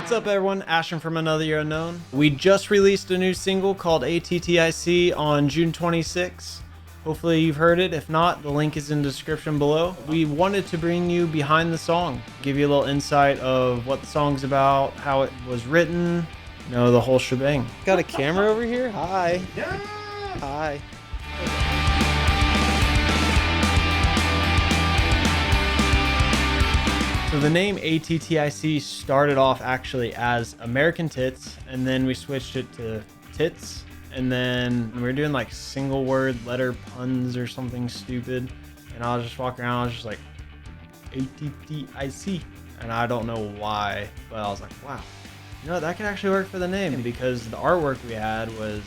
What's up, everyone? Ashton from Another Year Unknown. We just released a new single called ATTIC on June 26. Hopefully you've heard it. If not, the link is in the description below. We wanted to bring you behind the song, give you a little insight of what the song's about, how it was written, you know, the whole shebang. Got a camera over here? Hi. Yeah. Hi. So the name ATTIC started off actually as American Tits, and then we switched it to Tits, and then we were doing like single word letter puns or something stupid, and I was just walking around, I was just like, ATTIC, and I don't know why, but I was like, wow, you know, that could actually work for the name, because the artwork we had was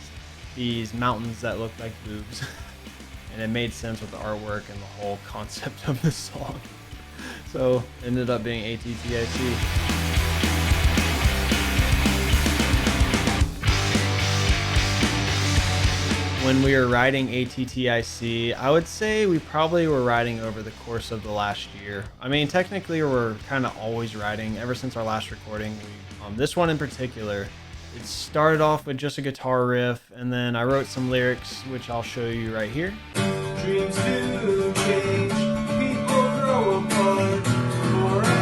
these mountains that looked like boobs, and it made sense with the artwork and the whole concept of the song. So it ended up being ATTIC. When we were writing ATTIC, I would say we probably were writing over the course of the last year. I mean, technically we're kind of always writing ever since our last recording. This one in particular, it started off with just a guitar riff, and then I wrote some lyrics, which I'll show you right here. Dreams do change, people grow apart forever.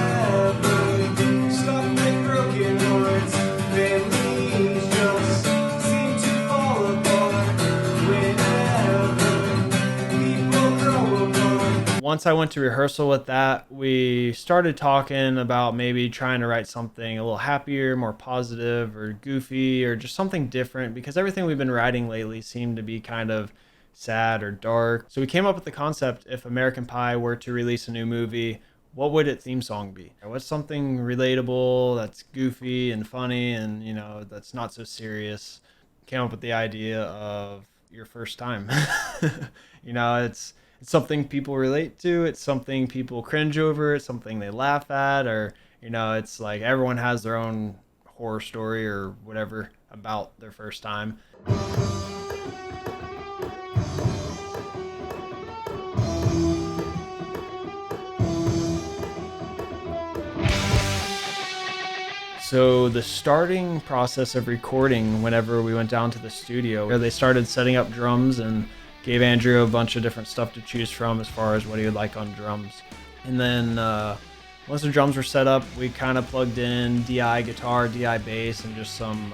Stop like broken hearts, families just seem to fall apart whenever people grow apart. Once I went to rehearsal with that, we started talking about maybe trying to write something a little happier, more positive, or goofy, or just something different, because everything we've been writing lately seemed to be kind of sad or dark. So we came up with the concept: if American Pie were to release a new movie, what would its theme song be? What's something relatable, that's goofy and funny, and you know, that's not so serious? Came up with the idea of Your First Time. You know, it's something people relate to, it's something people cringe over, it's something they laugh at, or you know, it's like everyone has their own horror story or whatever about their first time. So the starting process of recording, whenever we went down to the studio, they started setting up drums and gave Andrew a bunch of different stuff to choose from as far as what he would like on drums. And then once the drums were set up, we kind of plugged in DI guitar, DI bass, and just some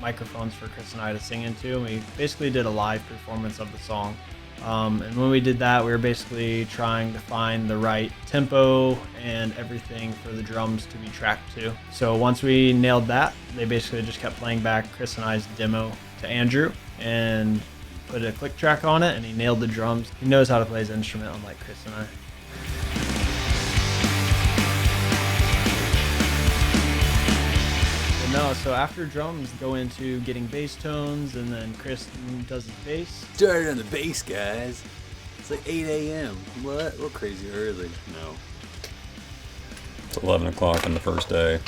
microphones for Chris and I to sing into. And we basically did a live performance of the song. And when we did that, we were basically trying to find the right tempo and everything for the drums to be tracked to. So once we nailed that, they basically just kept playing back Chris and I's demo to Andrew and put a click track on it, and he nailed the drums. He knows how to play his instrument, unlike Chris and I. No, so after drums, go into getting bass tones, and then Chris does his bass. Started on the bass, guys. It's like 8 a.m. What? We're crazy early. No. It's 11 o'clock on the first day.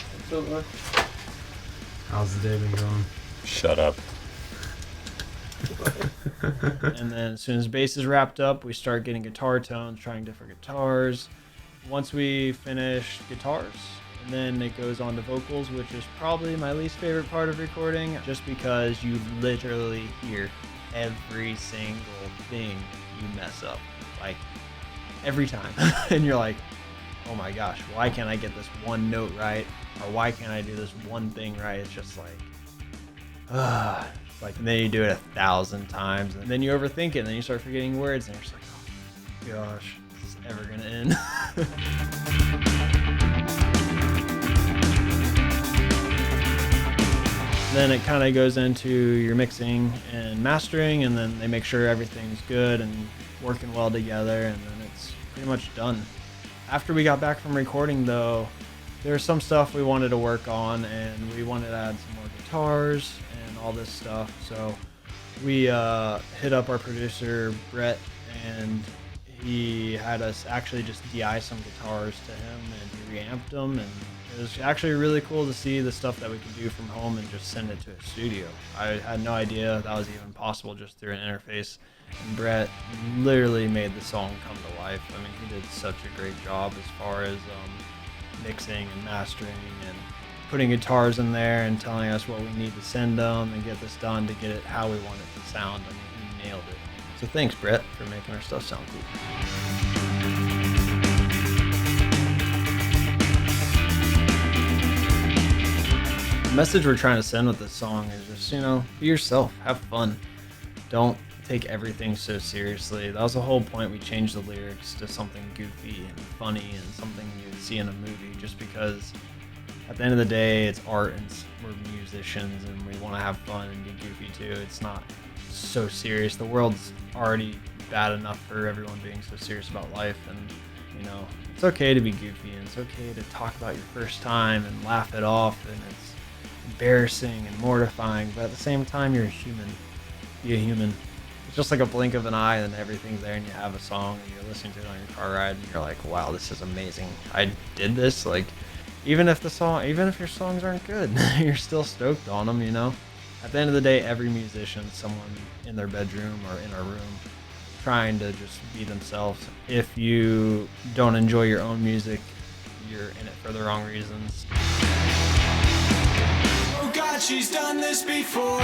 How's the day been going? Shut up. And then as soon as bass is wrapped up, we start getting guitar tones, trying different guitars. Once we finish guitars, and then it goes on to vocals, which is probably my least favorite part of recording, just because you literally hear every single thing you mess up, like every time. And you're like, oh my gosh, why can't I get this one note right? Or why can't I do this one thing right? It's just like, and then you do it 1,000 times, and then you overthink it, and then you start forgetting words, and you're just like, oh gosh, is this ever gonna end? Then it kind of goes into your mixing and mastering, and then they make sure everything's good and working well together, and then it's pretty much done. After we got back from recording, though, there's some stuff we wanted to work on, and we wanted to add some more guitars and all this stuff. So we hit up our producer, Brett, and he had us actually just DI some guitars to him, and he reamped them, and it was actually really cool to see the stuff that we could do from home and just send it to a studio. I had no idea that was even possible just through an interface. And Brett literally made the song come to life. I mean, he did such a great job as far as mixing and mastering, and putting guitars in there and telling us what we need to send them and get this done to get it how we want it to sound. I mean, he nailed it. So thanks, Brett, for making our stuff sound cool. The message we're trying to send with this song is just, be yourself, have fun. Don't take everything so seriously. That was the whole point. We changed the lyrics to something goofy and funny and something you'd see in a movie, just because at the end of the day, it's art and we're musicians and we want to have fun and be goofy too. It's not so serious. The world's already bad enough for everyone being so serious about life, and it's okay to be goofy and it's okay to talk about your first time and laugh it off, and it's embarrassing and mortifying, but at the same time, you're a human. Be a human. It's just like a blink of an eye and everything's there, and you have a song and you're listening to it on your car ride and you're like, wow, this is amazing. I did this. Like, even if your songs aren't good, you're still stoked on them, At the end of the day, every musician's someone in their bedroom or in a room trying to just be themselves. If you don't enjoy your own music, you're in it for the wrong reasons. Oh God, she's done this before.